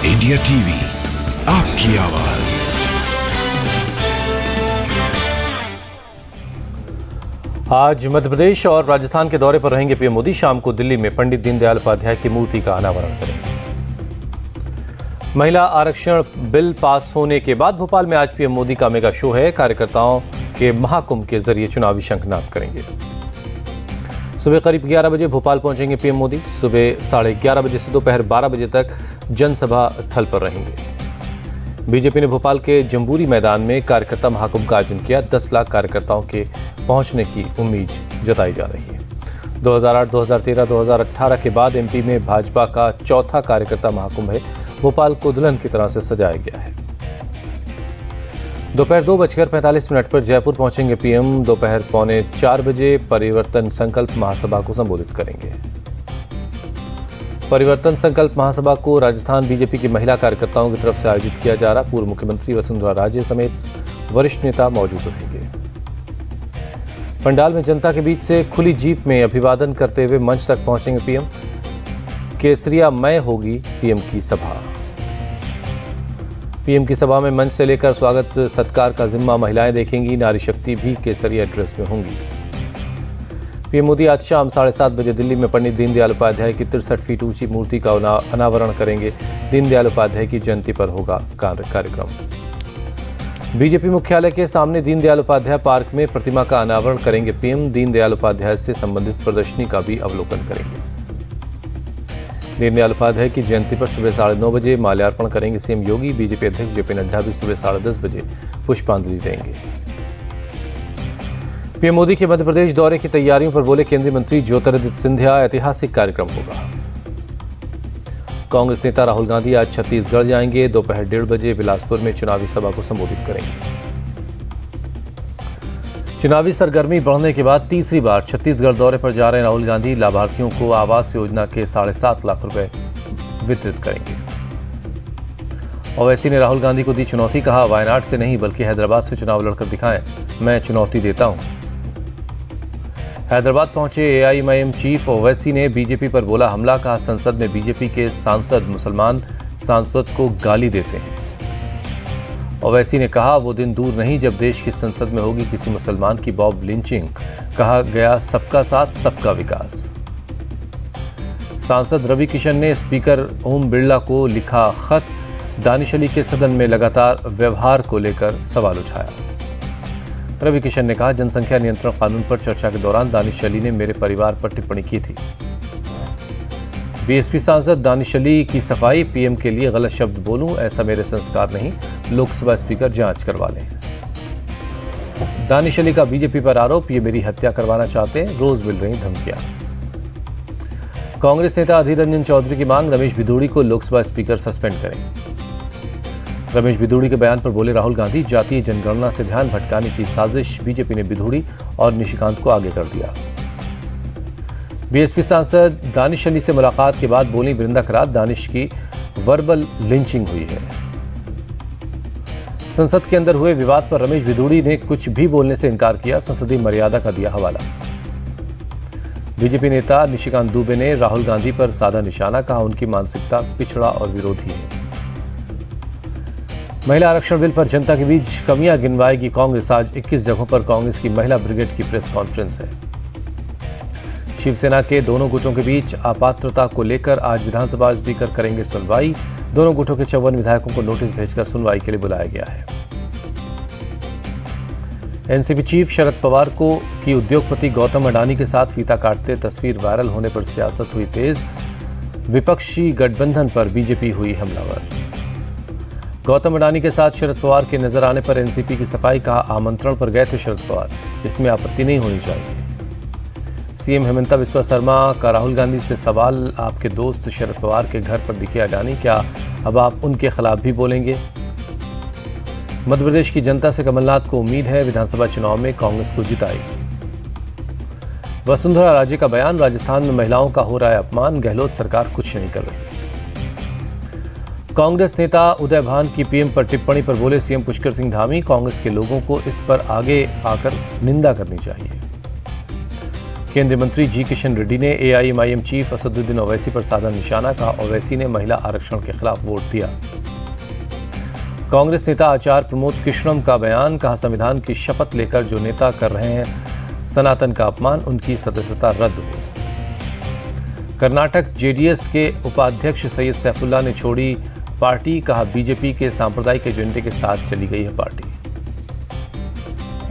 India TV, आपकी आवाज। आज मध्य प्रदेश और राजस्थान के दौरे पर रहेंगे पीएम मोदी। शाम को दिल्ली में पंडित दीनदयाल उपाध्याय की मूर्ति का अनावरण करेंगे। महिला आरक्षण बिल पास होने के बाद भोपाल में आज पीएम मोदी का मेगा शो है। कार्यकर्ताओं के महाकुंभ के जरिए चुनावी शंखनाद करेंगे। सुबह करीब 11 बजे भोपाल पहुंचेंगे पीएम मोदी। सुबह 11:30 बजे से दोपहर 12 बजे तक जनसभा स्थल पर रहेंगे। बीजेपी ने भोपाल के जंबूरी मैदान में कार्यकर्ता महाकुंभ का आयोजन किया। 10 लाख कार्यकर्ताओं के पहुंचने की उम्मीद जताई जा रही है। 2008, 2013, 2018 के बाद एमपी में भाजपा का चौथा कार्यकर्ता महाकुंभ है। भोपाल को दुल्हन की तरह से सजाया गया है। दोपहर 2:45 पर जयपुर पहुंचेंगे पीएम। दोपहर 3:45 बजे परिवर्तन संकल्प महासभा को संबोधित करेंगे। परिवर्तन संकल्प महासभा को राजस्थान बीजेपी की महिला कार्यकर्ताओं की तरफ से आयोजित किया जा रहा। पूर्व मुख्यमंत्री वसुंधरा राजे समेत वरिष्ठ नेता मौजूद रहेंगे। पंडाल में जनता के बीच से खुली जीप में अभिवादन करते हुए मंच तक पहुंचेंगे पीएम। केसरियामय होगी पीएम की सभा। पीएम की सभा में मंच से लेकर स्वागत सत्कार का जिम्मा महिलाएं देखेंगी। नारी शक्ति भी केसरिया ड्रेस में होंगी। पीएम मोदी आज शाम 7:30 बजे दिल्ली में पंडित दीनदयाल उपाध्याय की 63 फीट ऊंची मूर्ति का अनावरण करेंगे। दीनदयाल उपाध्याय की जयंती पर होगा कार्यक्रम। बीजेपी मुख्यालय के सामने दीनदयाल उपाध्याय पार्क में प्रतिमा का अनावरण करेंगे पीएम। दीनदयाल उपाध्याय से संबंधित प्रदर्शनी का भी अवलोकन करेंगे। दीनदयाल उपाध्याय की जयंती पर सुबह 9:30 बजे माल्यार्पण करेंगे सीएम योगी। बीजेपी अध्यक्ष जेपी नड्डा भी सुबह 10:30 बजे पुष्पांजलि देंगे। पीएम मोदी के मध्य प्रदेश दौरे की तैयारियों पर बोले केंद्रीय मंत्री ज्योतिरादित्य सिंधिया। ऐतिहासिक कार्यक्रम होगा। कांग्रेस नेता राहुल गांधी आज छत्तीसगढ़ जाएंगे। दोपहर 1:30 बजे बिलासपुर में चुनावी सभा को संबोधित करेंगे। चुनावी सरगर्मी बढ़ने के बाद तीसरी बार छत्तीसगढ़ दौरे पर जा रहे राहुल गांधी लाभार्थियों को आवास योजना के 7.5 लाख रुपए वितरित करेंगे। ओवैसी ने राहुल गांधी को दी चुनौती। कहा, वायनाड से नहीं बल्कि हैदराबाद से चुनाव लड़कर दिखाएं, मैं चुनौती देता हूं। हैदराबाद पहुंचे एआईएमआईएम चीफ ओवैसी ने बीजेपी पर बोला हमला। कहा, संसद में बीजेपी के सांसद मुसलमान सांसद को गाली देते हैं। ओवैसी ने कहा, वो दिन दूर नहीं जब देश की संसद में होगी किसी मुसलमान की बॉब लिंचिंग। कहा गया, सबका साथ सबका विकास। सांसद रवि किशन ने स्पीकर ओम बिरला को लिखा खत। दानिश अली के सदन में लगातार व्यवहार को लेकर सवाल उठाया। रवि किशन ने कहा, जनसंख्या नियंत्रण कानून पर चर्चा के दौरान दानिश अली ने मेरे परिवार पर टिप्पणी की थी। बीएसपी सांसद दानिश अली की सफाई। पीएम के लिए गलत शब्द बोलूं, ऐसा मेरे संस्कार नहीं। लोकसभा स्पीकर जांच करवा लें। दानिश अली का बीजेपी पर आरोप, ये मेरी हत्या करवाना चाहते हैं। रोज मिल रही धमकियां। कांग्रेस नेता अधीर रंजन चौधरी की मांग, रमेश भिदोड़ी को लोकसभा स्पीकर सस्पेंड करें। रमेश भिदोड़ी के बयान पर बोले राहुल गांधी, जातीय जनगणना से ध्यान भटकाने की साजिश। बीजेपी ने भिदोड़ी और निशिकांत को आगे कर दिया। बीएसपी सांसद दानिश अली से मुलाकात के बाद बोली वृंदा करात, दानिश की वर्बल लिंचिंग हुई है। संसद के अंदर हुए विवाद पर रमेश भिदोड़ी ने कुछ भी बोलने से इनकार किया। संसदीय मर्यादा का दिया हवाला। बीजेपी नेता निशिकांत दुबे ने राहुल गांधी पर साधा निशाना। कहा, उनकी मानसिकता पिछड़ा और विरोधी है। महिला आरक्षण बिल पर जनता के बीच कमियां गिनवाएगी कांग्रेस। आज 21 जगहों पर कांग्रेस की महिला ब्रिगेड की प्रेस कॉन्फ्रेंस है। शिवसेना के दोनों गुटों के बीच अपात्रता को लेकर आज विधानसभा स्पीकर करेंगे सुनवाई। दोनों गुटों के 54 विधायकों को नोटिस भेजकर सुनवाई के लिए बुलाया गया है। एनसीपी चीफ शरद पवार को की उद्योगपति गौतम अडानी के साथ फीता काटते तस्वीर वायरल होने पर सियासत हुई तेज। विपक्षी गठबंधन पर बीजेपी हुई हमलावर। गौतम अडानी के साथ शरद पवार के नजर आने पर एनसीपी की सफाई। कहा, आमंत्रण पर गए थे शरद पवार, इसमें आपत्ति नहीं होनी चाहिए। सीएम हेमंता बिस्वा शर्मा का राहुल गांधी से सवाल, आपके दोस्त शरद पवार के घर पर दिखे अडानी, क्या अब आप उनके खिलाफ भी बोलेंगे? मध्य प्रदेश की जनता से कमलनाथ को उम्मीद है विधानसभा चुनाव में कांग्रेस को जिताएगी। वसुंधरा राजे का बयान, राजस्थान में महिलाओं का हो रहा है अपमान, गहलोत सरकार कुछ नहीं कर रही। कांग्रेस नेता उदय भान की पीएम पर टिप्पणी पर बोले सीएम पुष्कर सिंह धामी, कांग्रेस के लोगों को इस पर आगे आकर निंदा करनी चाहिए। केंद्रीय मंत्री जी किशन रेड्डी ने एआईएमआईएम चीफ असदुद्दीन ओवैसी पर साधा निशाना, कहा ओवैसी ने महिला आरक्षण के खिलाफ वोट दिया। कांग्रेस नेता आचार्य प्रमोद कृष्णम का बयान, कहा संविधान की शपथ लेकर जो नेता कर रहे हैं सनातन का अपमान, उनकी सदस्यता रद्द हो। कर्नाटक जेडीएस के उपाध्यक्ष सैयद सैफुल्लाह ने छोड़ी पार्टी, कहा बीजेपी के सांप्रदायिक एजेंडे के साथ चली गई है पार्टी।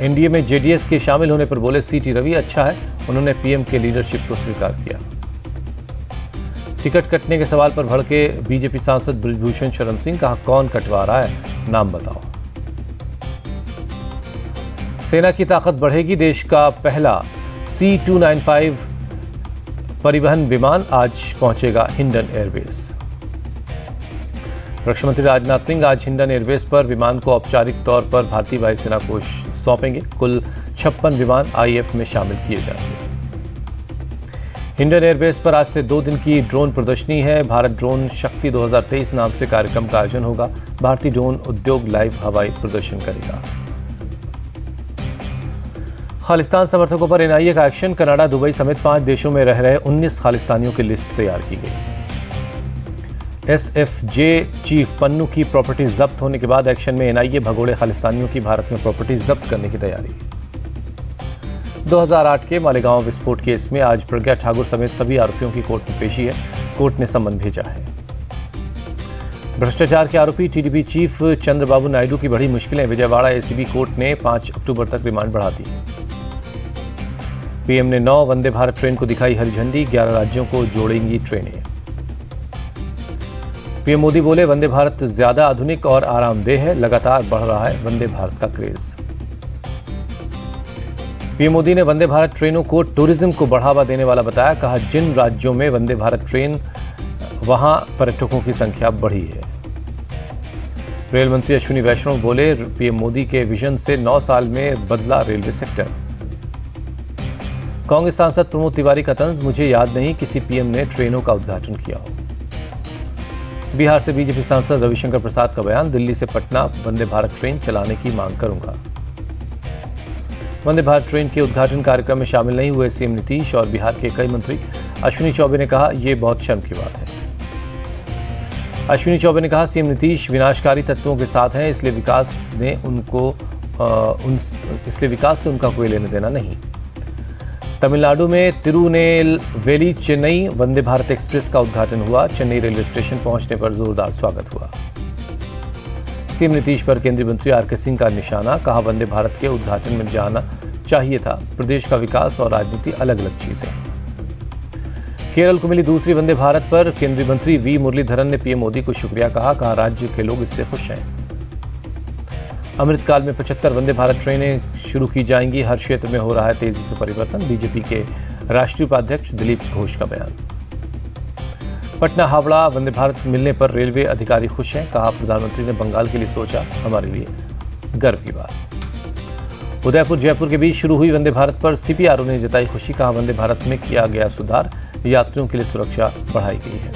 एनडीए में जेडीएस के शामिल होने पर बोले सीटी रवि, अच्छा है उन्होंने पीएम के लीडरशिप को स्वीकार किया। टिकट कटने के सवाल पर भड़के बीजेपी सांसद बृजभूषण शरण सिंह, कहा कौन कटवा रहा है, नाम बताओ। सेना की ताकत बढ़ेगी, देश का पहला C-295 परिवहन विमान आज पहुंचेगा हिंडन एयरबेस। रक्षा मंत्री राजनाथ सिंह आज हिंडन एयरबेस पर विमान को औपचारिक तौर पर भारतीय वायुसेना को सौंपेंगे। कुल 56 विमान आईएफ में शामिल किए जाएंगे। हिंडन एयरबेस पर आज से 2 दिन की ड्रोन प्रदर्शनी है। भारत ड्रोन शक्ति 2023 नाम से कार्यक्रम का आयोजन होगा। भारतीय ड्रोन उद्योग लाइव हवाई प्रदर्शन करेगा। खालिस्तान समर्थकों पर एनआईए का एक्शन, कनाडा, दुबई समेत 5 देशों में रह रहे 19 खालिस्तानियों की लिस्ट तैयार की गई। एसएफजे चीफ पन्नू की प्रॉपर्टी जब्त होने के बाद एक्शन में एनआईए, भगोड़े खालिस्तानियों की भारत में प्रॉपर्टी जब्त करने की तैयारी। 2008 के मालेगांव विस्फोट केस में आज प्रज्ञा ठाकुर समेत सभी आरोपियों की कोर्ट में पेशी है। कोर्ट ने सम्मन भेजा है। भ्रष्टाचार के आरोपी टीडीपी चीफ चंद्रबाबू नायडू की बड़ी मुश्किलें, विजयवाड़ा एसीबी कोर्ट ने 5 अक्टूबर तक रिमांड बढ़ा दी। पीएम ने 9 वंदे भारत ट्रेन को दिखाई हरी झंडी, 11 राज्यों को जोड़ेंगी ट्रेनें। पीएम मोदी बोले वंदे भारत ज्यादा आधुनिक और आरामदेह है, लगातार बढ़ रहा है वंदे भारत का क्रेज। पीएम मोदी ने वंदे भारत ट्रेनों को टूरिज्म को बढ़ावा देने वाला बताया, कहा जिन राज्यों में वंदे भारत ट्रेन वहां पर्यटकों की संख्या बढ़ी है। रेल मंत्री अश्विनी वैष्णव बोले पीएम मोदी के विजन से 9 साल में बदला रेलवे सेक्टर। कांग्रेस सांसद प्रमोद तिवारी का तंज, मुझे याद नहीं किसी पीएम ने ट्रेनों का उद्घाटन किया हो। बिहार से बीजेपी सांसद रविशंकर प्रसाद का बयान, दिल्ली से पटना वंदे भारत ट्रेन चलाने की मांग करूंगा। वंदे भारत ट्रेन के उद्घाटन कार्यक्रम में शामिल नहीं हुए सीएम नीतीश और बिहार के कई मंत्री। अश्विनी चौबे ने कहा यह बहुत शर्म की बात है। अश्विनी चौबे ने कहा सीएम नीतीश विनाशकारी तत्वों के साथ हैं, इसलिए विकास से उनका कोई लेना देना नहीं। तमिलनाडु में तिरुनेलवेली चेन्नई वंदे भारत एक्सप्रेस का उद्घाटन हुआ। चेन्नई रेलवे स्टेशन पहुंचने पर जोरदार स्वागत हुआ। सीएम नीतीश पर केंद्रीय मंत्री आरके सिंह का निशाना, कहा वंदे भारत के उद्घाटन में जाना चाहिए था। प्रदेश का विकास और राजनीति अलग अलग चीजें। केरल को मिली दूसरी वंदे भारत पर केंद्रीय मंत्री वी मुरलीधरन ने पीएम मोदी को शुक्रिया कहा राज्य के लोग इससे खुश हैं। अमृतकाल में 75 वंदे भारत ट्रेनें शुरू की जाएंगी। हर क्षेत्र में हो रहा है तेजी से परिवर्तन, बीजेपी के राष्ट्रीय उपाध्यक्ष दिलीप घोष का बयान। पटना हावड़ा वंदे भारत मिलने पर रेलवे अधिकारी खुश हैं, कहा प्रधानमंत्री ने बंगाल के लिए सोचा, हमारे लिए गर्व की बात। उदयपुर जयपुर के बीच शुरू हुई वंदे भारत पर सीपीआरओ ने जताई खुशी, कहा वंदे भारत में किया गया सुधार, यात्रियों के लिए सुरक्षा बढ़ाई गई है।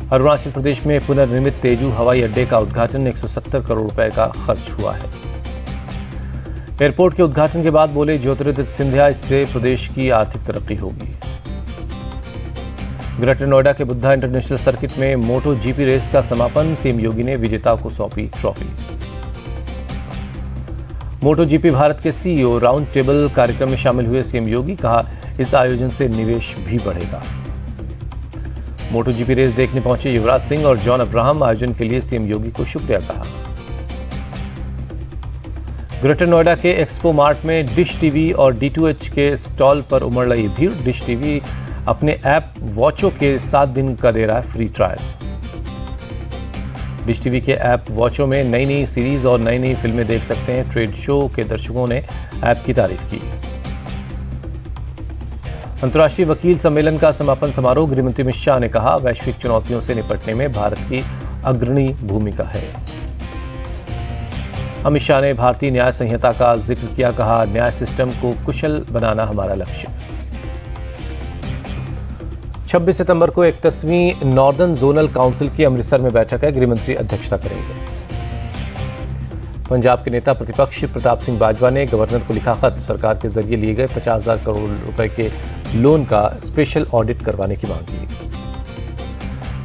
अरुणाचल प्रदेश में पुनर्निर्मित तेजू हवाई अड्डे का उद्घाटन 170 करोड़ रुपए का खर्च हुआ है। एयरपोर्ट के उद्घाटन के बाद बोले ज्योतिरादित्य सिंधिया, इससे प्रदेश की आर्थिक तरक्की होगी। ग्रेटर नोएडा के बुद्धा इंटरनेशनल सर्किट में मोटो जीपी रेस का समापन, सीएम योगी ने विजेता को सौंपी ट्रॉफी। मोटो जीपी भारत के सीईओ राउंड टेबल कार्यक्रम में शामिल हुए सीएम योगी, कहा इस आयोजन से निवेश भी बढ़ेगा। मोटो जीपी रेस देखने पहुंचे युवराज सिंह और जॉन अब्राहम, आयोजन के लिए सीएम योगी को शुक्रिया कहा। ग्रेटर नोएडा के एक्सपो मार्ट में डिश टीवी और D2H के स्टॉल पर उमड़ रही भीड़। डिश टीवी अपने ऐप वॉचो के 7 दिन का दे रहा है फ्री ट्रायल। डिश टीवी के ऐप वॉचो में नई नई सीरीज और नई नई फिल्में देख सकते हैं। ट्रेड शो के दर्शकों ने ऐप की तारीफ की। अंतर्राष्ट्रीय वकील सम्मेलन का समापन समारोह, गृहमंत्री अमित शाह ने कहा वैश्विक चुनौतियों से निपटने में भारत की अग्रणी भूमिका है। अमित शाह ने भारतीय न्याय संहिता का जिक्र किया, कहा न्याय सिस्टम को कुशल बनाना हमारा लक्ष्य। 26 सितंबर को 31वीं नॉर्दर्न जोनल काउंसिल की अमृतसर में बैठक है, गृहमंत्री अध्यक्षता करेंगे। पंजाब के नेता प्रतिपक्ष प्रताप सिंह बाजवा ने गवर्नर को लिखा खत, सरकार के जरिए लिए गए 50,000 करोड़ रुपए के लोन का स्पेशल ऑडिट करवाने की मांग की।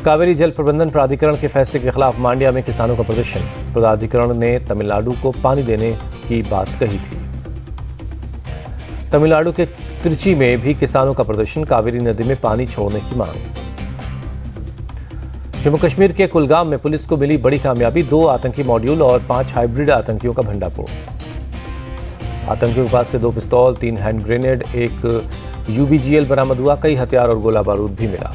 कावेरी जल प्रबंधन प्राधिकरण के फैसले के खिलाफ मांड्या में किसानों का प्रदर्शन, प्राधिकरण ने तमिलनाडु को पानी देने की बात कही थी। तमिलनाडु के त्रिची में भी किसानों का प्रदर्शन, कावेरी नदी में पानी छोड़ने की मांग। जम्मू कश्मीर के कुलगाम में पुलिस को मिली बड़ी कामयाबी, 2 आतंकी मॉड्यूल और 5 हाइब्रिड आतंकियों का भंडाफोड़। आतंकियों के पास से 2 पिस्तौल, 3 हैंड ग्रेनेड, 1 यूबीजीएल बरामद हुआ, कई हथियार और गोला बारूद भी मिला।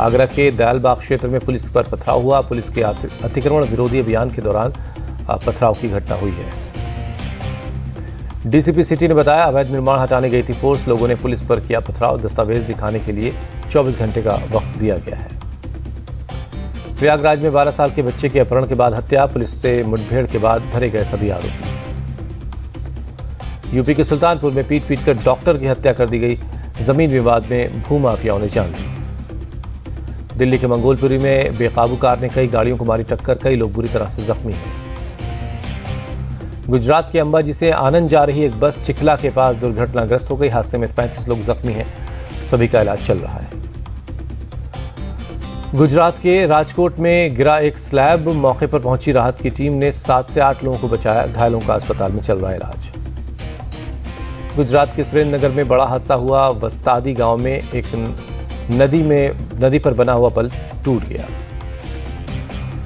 आगरा के दयालबाग क्षेत्र में पुलिस पर पथराव हुआ, पुलिस के अतिक्रमण विरोधी अभियान के दौरान पथराव की घटना हुई है। डीसीपी सिटी ने बताया, अवैध निर्माण हटाने गई थी फोर्स, लोगों ने पुलिस पर किया पथराव, दस्तावेज दिखाने के लिए 24 घंटे का वक्त दिया गया है। प्रयागराज में 12 साल के बच्चे के अपहरण के बाद हत्या, पुलिस से मुठभेड़ के बाद धरे गए सभी आरोपी। यूपी के सुल्तानपुर में पीट कर डॉक्टर की हत्या कर दी गई, जमीन विवाद में भूमाफियाओं ने जान ली। दिल्ली के मंगोलपुरी में बेकाबू कार ने कई गाड़ियों को मारी टक्कर, कई लोग बुरी तरह से जख्मी हैं। गुजरात के अंबाजी से आनंद जा रही एक बस चिखला के पास दुर्घटनाग्रस्त हो गई, हादसे में 35 लोग जख्मी हैं, सभी का इलाज चल रहा है। गुजरात के राजकोट में गिरा एक स्लैब, मौके पर पहुंची राहत की टीम ने 7 से 8 लोगों को बचाया, घायलों का अस्पताल में चल रहा है इलाज। गुजरात के सुरेंद्रनगर में बड़ा हादसा हुआ, वस्तादी गांव में एक नदी पर बना हुआ पुल टूट गया।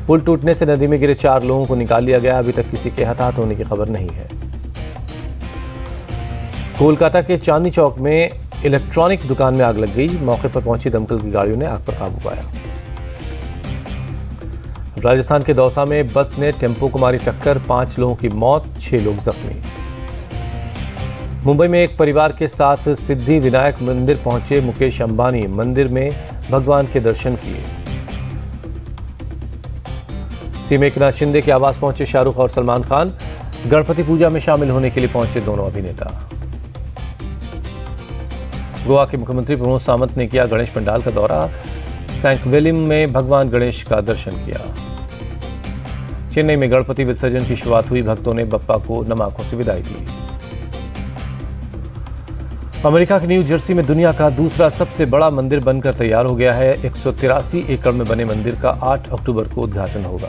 पुल टूटने से नदी में गिरे 4 लोगों को निकाल लिया गया, अभी तक किसी के हताहत होने की खबर नहीं है। कोलकाता के चांदनी चौक में इलेक्ट्रॉनिक दुकान में आग लग गई, मौके पर पहुंची दमकल की गाड़ियों ने आग पर काबू पाया। राजस्थान के दौसा में बस ने टेम्पो को मारी टक्कर, 5 लोगों की मौत, 6 लोग जख्मी। मुंबई में एक परिवार के साथ सिद्धि विनायक मंदिर पहुंचे मुकेश अंबानी, मंदिर में भगवान के दर्शन किए। सीएम एकनाथ शिंदे के आवास पहुंचे शाहरुख और सलमान खान, गणपति पूजा में शामिल होने के लिए पहुंचे दोनों अभिनेता। गोवा के मुख्यमंत्री प्रमोद सावंत ने किया गणेश पंडाल का दौरा, सैंकवेलिम में भगवान गणेश का दर्शन किया। चेन्नई में गणपति विसर्जन की शुरुआत हुई, भक्तों ने बप्पा को नम आंखों से विदाई दी। अमेरिका के न्यू जर्सी में दुनिया का दूसरा सबसे बड़ा मंदिर बनकर तैयार हो गया है, 183 एकड़ में बने मंदिर का 8 अक्टूबर को उद्घाटन होगा।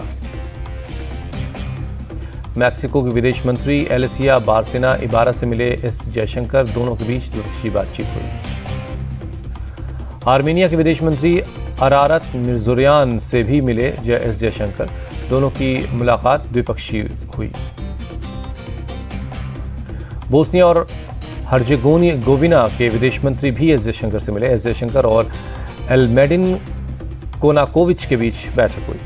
मैक्सिको के विदेश मंत्री एलिसिया बार्सेना इबारा से मिले एस जयशंकर, दोनों के बीच द्विपक्षीय बातचीत हुई। आर्मेनिया के विदेश मंत्री अरारत मिर्जोरियान से भी मिले एस जयशंकर, दोनों की मुलाकात द्विपक्षीय हुई। बोस्निया और हर्जेगोविना के विदेश मंत्री भी एस जयशंकर से मिले, एस जयशंकर और एल्मेडिन कोनाकोविच के बीच बैठक हुई।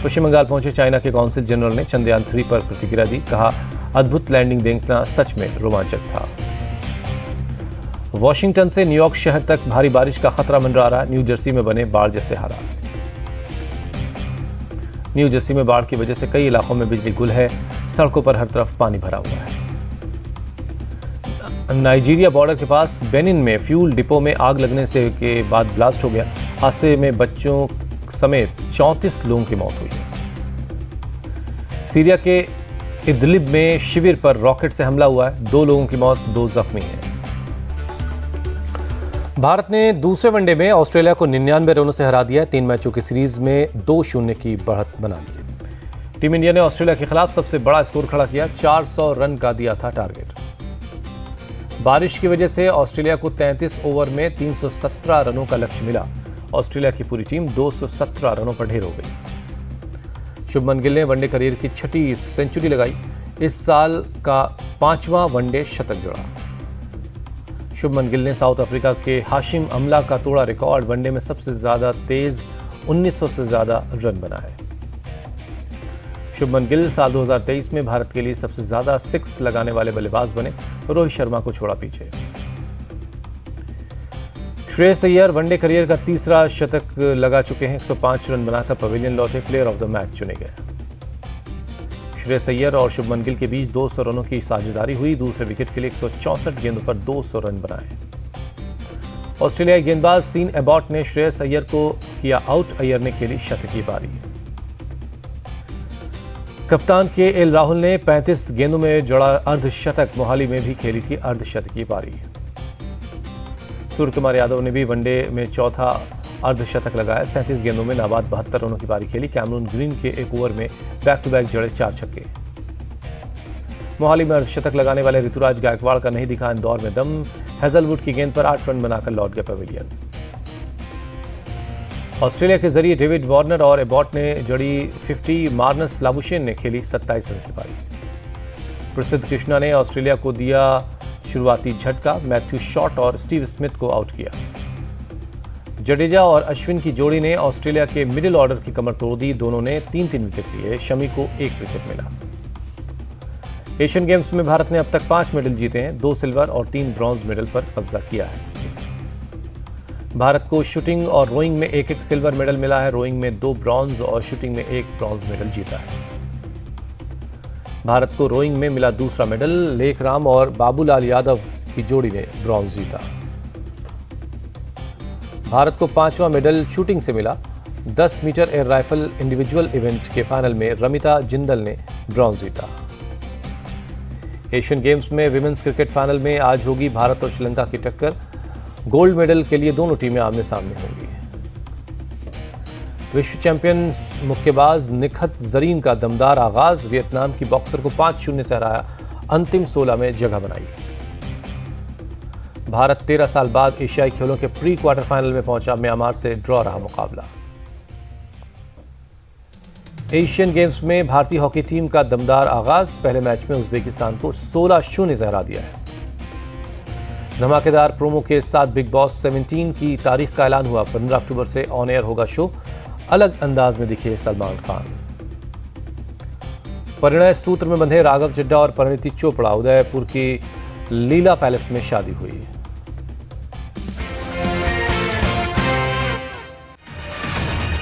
पश्चिम बंगाल पहुंचे चाइना के कौंसिल जनरल ने चंद्रयान 3 पर प्रतिक्रिया दी, कहा अद्भुत लैंडिंग देखना सच में रोमांचक था। वॉशिंगटन से न्यूयॉर्क शहर तक भारी बारिश का खतरा मंडरा रहा, न्यू जर्सी में बने बाढ़ जैसे हालात। न्यू जर्सी में बाढ़ की वजह से कई इलाकों में बिजली गुल है, सड़कों पर हर तरफ पानी भरा हुआ है। नाइजीरिया बॉर्डर के पास बेनिन में फ्यूल डिपो में आग लगने से के बाद ब्लास्ट हो गया, हादसे में बच्चों समेत 34 लोगों की मौत हुई। सीरिया के इदलिब में शिविर पर रॉकेट से हमला हुआ है, 2 लोगों की मौत, 2 जख्मी हैं। भारत ने दूसरे वनडे में ऑस्ट्रेलिया को 99 रनों से हरा दिया, 3 मैचों की सीरीज में 2-0 की बढ़त बना ली। टीम इंडिया ने ऑस्ट्रेलिया के खिलाफ सबसे बड़ा स्कोर खड़ा किया, 400 रन का दिया था टारगेट। बारिश की वजह से ऑस्ट्रेलिया को 33 ओवर में 317 रनों का लक्ष्य मिला। ऑस्ट्रेलिया की पूरी टीम 217 रनों पर ढेर हो गई। शुभमन गिल ने वनडे करियर की 6ठी सेंचुरी लगाई, इस साल का 5वां वनडे शतक जोड़ा। शुभमन गिल ने साउथ अफ्रीका के हाशिम अमला का तोड़ा रिकॉर्ड, वनडे में सबसे ज्यादा तेज 1900 से ज्यादा रन बनाए। शुभमन गिल साल 2023 में भारत के लिए सबसे ज्यादा 6 लगाने वाले बल्लेबाज बने, रोहित शर्मा को छोड़ा पीछे। श्रेयस अय्यर वनडे करियर का 3रा शतक लगा चुके हैं, 105 रन बनाकर पवेलियन लौटे, प्लेयर ऑफ द मैच चुने गए। श्रेयस अय्यर और शुभमन गिल के बीच 200 रनों की साझेदारी हुई, दूसरे विकेट के लिए 164 गेंदों पर 200 रन बनाए। ऑस्ट्रेलियाई गेंदबाज सीन एबॉट ने श्रेयस अय्यर को किया आउट, अय्यर ने खेली शतकीय पारी। कप्तान केएल राहुल ने 35 गेंदों में जड़ा अर्धशतक, मोहाली में भी खेली थी अर्धशतकीय पारी। सूर्य कुमार यादव ने भी वनडे में चौथा अर्धशतक लगाया। 37 गेंदों में नाबाद 72 रनों की पारी खेली। कैमरून ग्रीन के एक ओवर में बैक टू बैक जड़े 4 छक्के। मोहाली में अर्धशतक लगाने वाले ऋतुराज गायकवाड़ का नहीं दिखा इंदौर में दम। हेजलवुड की गेंद पर 8 रन बनाकर लौट गया पवेलियन। ऑस्ट्रेलिया के जरिए डेविड वार्नर और एबॉट ने जड़ी 50। मार्नस लाबुशेन ने खेली 27 रन की पारी। प्रसिद्ध कृष्णा ने ऑस्ट्रेलिया को दिया शुरुआती झटका। मैथ्यू शॉट और स्टीव स्मिथ को आउट किया। जडेजा और अश्विन की जोड़ी ने ऑस्ट्रेलिया के मिडिल ऑर्डर की कमर तोड़ दी। दोनों ने 3-3 विकेट लिए। शमी को 1 विकेट मिला। एशियन गेम्स में भारत ने अब तक 5 मेडल जीते हैं। 2 सिल्वर और 3 ब्रॉन्ज मेडल पर कब्जा किया है। भारत को शूटिंग और रोइंग में 1-1 सिल्वर मेडल मिला है। रोइंग में 2 ब्रॉन्ज और शूटिंग में 1 ब्रॉन्ज मेडल जीता है। भारत को रोइंग में मिला दूसरा मेडल। लेखराम और बाबूलाल यादव की जोड़ी ने ब्रॉन्ज जीता। भारत को 5वां मेडल शूटिंग से मिला। 10 metre air rifle individual event के फाइनल में रमिता जिंदल ने ब्रॉन्ज जीता। एशियन गेम्स में विमेंस क्रिकेट फाइनल में आज होगी भारत और श्रीलंका की टक्कर। गोल्ड मेडल के लिए दोनों टीमें आमने सामने होंगी। विश्व चैंपियन मुक्केबाज निखत जरीन का दमदार आगाज। वियतनाम की बॉक्सर को 5-0 से हराया। अंतिम 16 में जगह बनाई। भारत 13 साल बाद एशियाई खेलों के प्री क्वार्टर फाइनल में पहुंचा। म्यांमार से ड्रॉ रहा मुकाबला। एशियन गेम्स में भारतीय हॉकी टीम का दमदार आगाज। पहले मैच में उज्बेकिस्तान को 16-0 से हरा दिया है। धमाकेदार प्रोमो के साथ बिग बॉस 17 की तारीख का ऐलान हुआ। 15 अक्टूबर से ऑन एयर होगा शो। अलग अंदाज में दिखे सलमान खान। परिणय सूत्र में बंधे राघव चड्ढा और परिणीति चोपड़ा। उदयपुर की लीला पैलेस में शादी हुई।